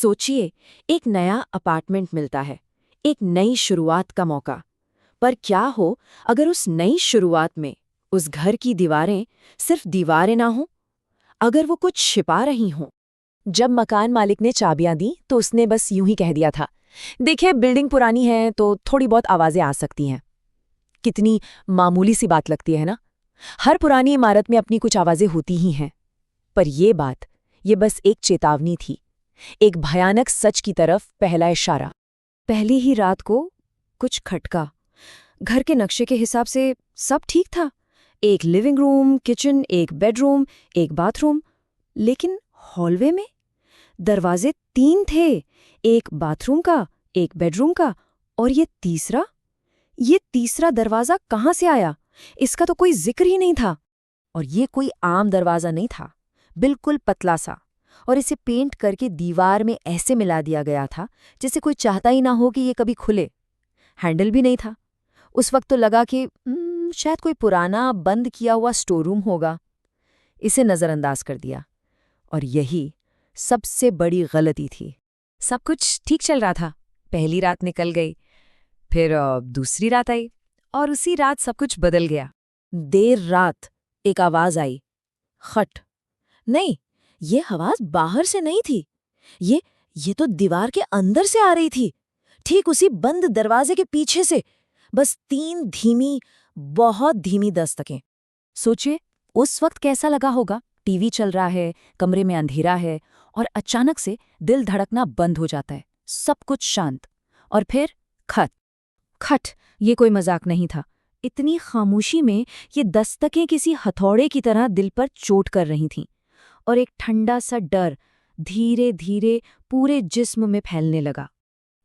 सोचिए, एक नया अपार्टमेंट मिलता है, एक नई शुरुआत का मौका। पर क्या हो अगर उस नई शुरुआत में उस घर की दीवारें सिर्फ दीवारें ना हों, अगर वो कुछ छिपा रही हों? जब मकान मालिक ने चाबियां दी तो उसने बस यूं ही कह दिया था, देखिए बिल्डिंग पुरानी है तो थोड़ी बहुत आवाजें आ सकती हैं। कितनी मामूली सी बात लगती है ना। हर पुरानी इमारत में अपनी कुछ आवाजें होती ही हैं। पर ये बस एक चेतावनी थी, एक भयानक सच की तरफ पहला इशारा। पहली ही रात को कुछ खटका। घर के नक्शे के हिसाब से सब ठीक था, एक लिविंग रूम, किचन, एक बेडरूम, एक बाथरूम। लेकिन हॉलवे में दरवाजे 3 थे, एक बाथरूम का, एक बेडरूम का, और ये तीसरा दरवाजा कहाँ से आया? इसका तो कोई जिक्र ही नहीं था। और ये कोई आम दरवाजा नहीं था, बिल्कुल पतला सा, और इसे पेंट करके दीवार में ऐसे मिला दिया गया था जैसे कोई चाहता ही ना हो कि ये कभी खुले। हैंडल भी नहीं था। उस वक्त तो लगा कि शायद कोई पुराना बंद किया हुआ स्टोर रूम होगा। इसे नज़रअंदाज कर दिया। और यही सबसे बड़ी गलती थी। सब कुछ ठीक चल रहा था। पहली रात निकल गई, फिर दूसरी रात आई, और उसी रात सब कुछ बदल गया। देर रात एक आवाज आई, खट। नहीं, ये आवाज बाहर से नहीं थी। ये तो दीवार के अंदर से आ रही थी, ठीक उसी बंद दरवाजे के पीछे से। बस 3 धीमी, बहुत धीमी दस्तकें। सोचिए उस वक्त कैसा लगा होगा। टीवी चल रहा है, कमरे में अंधेरा है, और अचानक से दिल धड़कना बंद हो जाता है, सब कुछ शांत। और फिर खट खट। ये कोई मजाक नहीं था। इतनी खामोशी में ये दस्तकें किसी हथौड़े की तरह दिल पर चोट कर रही थीं, और एक ठंडा सा डर धीरे धीरे पूरे जिस्म में फैलने लगा।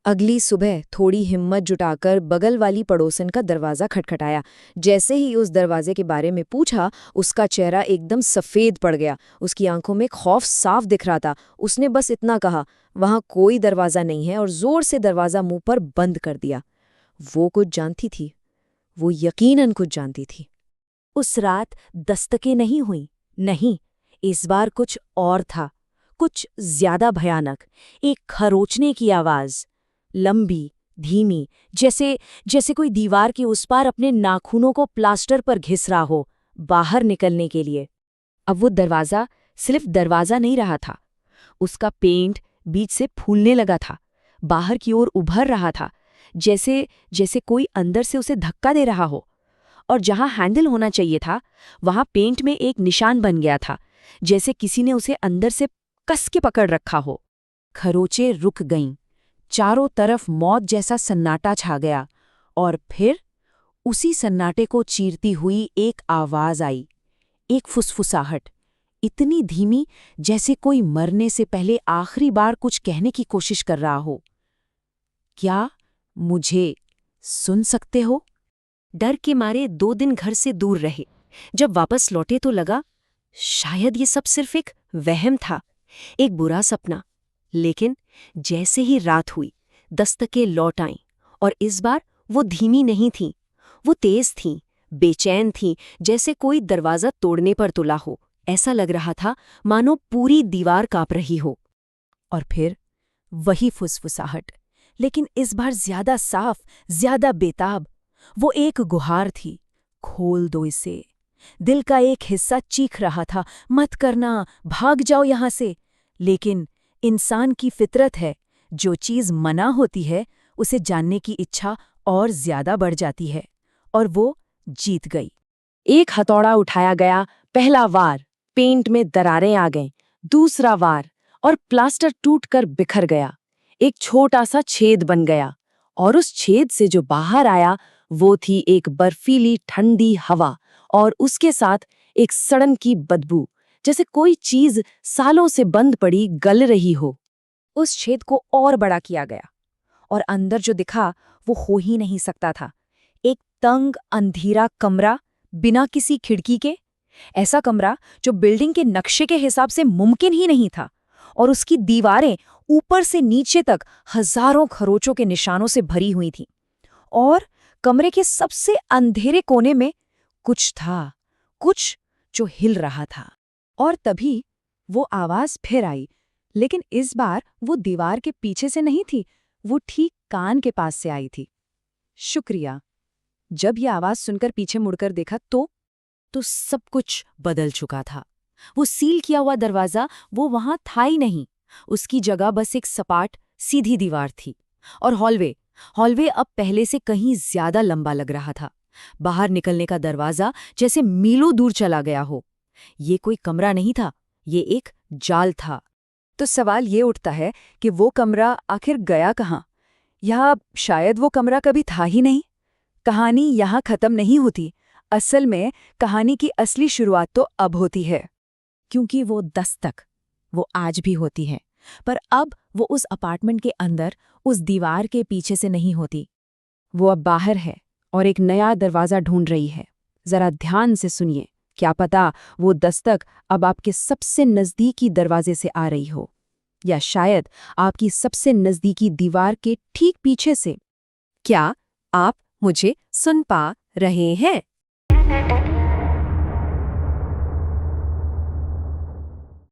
अगली सुबह थोड़ी हिम्मत जुटाकर बगल वाली पड़ोसन का दरवाज़ा खटखटाया। जैसे ही उस दरवाजे के बारे में पूछा, उसका चेहरा एकदम सफ़ेद पड़ गया। उसकी आंखों में खौफ साफ दिख रहा था। उसने बस इतना कहा, वहाँ कोई दरवाज़ा नहीं है, और ज़ोर से दरवाज़ा मुंह पर बंद कर दिया। वो कुछ जानती थी, वो यकीनन कुछ जानती थी। उस रात दस्तकें नहीं हुई, नहीं, इस बार कुछ और था, कुछ ज्यादा भयानक। एक खरोचने की आवाज़, लंबी, धीमी, जैसे जैसे कोई दीवार के उस पार अपने नाखूनों को प्लास्टर पर घिस रहा हो, बाहर निकलने के लिए। अब वो दरवाज़ा सिर्फ दरवाज़ा नहीं रहा था, उसका पेंट बीच से फूलने लगा था, बाहर की ओर उभर रहा था, जैसे जैसे कोई अंदर से उसे धक्का दे रहा हो। और जहां हैंडल होना चाहिए था, वहां पेंट में एक निशान बन गया था, जैसे किसी ने उसे अंदर से कस के पकड़ रखा हो। खरोंचें रुक गईं, चारों तरफ मौत जैसा सन्नाटा छा गया। और फिर उसी सन्नाटे को चीरती हुई एक आवाज आई, एक फुसफुसाहट, इतनी धीमी जैसे कोई मरने से पहले आखिरी बार कुछ कहने की कोशिश कर रहा हो। क्या मुझे सुन सकते हो? डर के मारे 2 दिन घर से दूर रहे। जब वापस लौटे तो लगा शायद ये सब सिर्फ एक वहम था, एक बुरा सपना। लेकिन जैसे ही रात हुई, दस्तकें लौट आईं, और इस बार वो धीमी नहीं थीं, वो तेज थीं, बेचैन थीं, जैसे कोई दरवाज़ा तोड़ने पर तुला हो। ऐसा लग रहा था मानो पूरी दीवार कांप रही हो। और फिर वही फुसफुसाहट, लेकिन इस बार ज्यादा साफ, ज्यादा बेताब। वो एक गुहार थी, खोल दो इसे। दिल का एक हिस्सा चीख रहा था, मत करना, भाग जाओ यहां से। लेकिन इंसान की फितरत है, जो चीज मना होती है उसे जानने की इच्छा और ज्यादा बढ़ जाती है। और वो जीत गई। एक हथौड़ा उठाया गया, पहला वार, पेंट में दरारें आ गईं। दूसरा वार, और प्लास्टर टूटकर बिखर गया। एक छोटा सा छेद बन गया, और उस छेद से जो बाहर आया वो थी एक बर्फीली ठंडी हवा, और उसके साथ एक सड़न की बदबू, जैसे कोई चीज सालों से बंद पड़ी गल रही हो। उस छेद को और बड़ा किया गया, और अंदर जो दिखा वो हो ही नहीं सकता था। एक तंग अंधेरा कमरा, बिना किसी खिड़की के। ऐसा कमरा जो बिल्डिंग के नक्शे के हिसाब से मुमकिन ही नहीं था। और उसकी दीवारें ऊपर से नीचे तक हजारों खरोचों के निशानों से भरी हुई थीं। और कमरे के सबसे अंधेरे कोने में कुछ था, कुछ जो हिल रहा था। और तभी वो आवाज फिर आई, लेकिन इस बार वो दीवार के पीछे से नहीं थी, वो ठीक कान के पास से आई थी। शुक्रिया। जब ये आवाज सुनकर पीछे मुड़कर देखा तो सब कुछ बदल चुका था। वो सील किया हुआ दरवाजा वो वहां था ही नहीं। उसकी जगह बस एक सपाट सीधी दीवार थी। और हॉलवे अब पहले से कहीं ज्यादा लंबा लग रहा था। बाहर निकलने का दरवाजा जैसे मीलों दूर चला गया हो। ये कोई कमरा नहीं था, ये एक जाल था। तो सवाल ये उठता है कि वो कमरा आखिर गया कहाँ? या शायद वो कमरा कभी था ही नहीं। कहानी यहाँ खत्म नहीं होती। असल में कहानी की असली शुरुआत तो अब होती है, क्योंकि वो दस्तक वो आज भी होती है, पर अब वो उस अपार्टमेंट के अंदर, उस दीवार के पीछे से नहीं होती। वो अब बाहर है और एक नया दरवाज़ा ढूंढ रही है। जरा ध्यान से सुनिए, क्या पता वो दस्तक अब आपके सबसे नज़दीकी दरवाजे से आ रही हो, या शायद आपकी सबसे नज़दीकी दीवार के ठीक पीछे से। क्या आप मुझे सुन पा रहे हैं?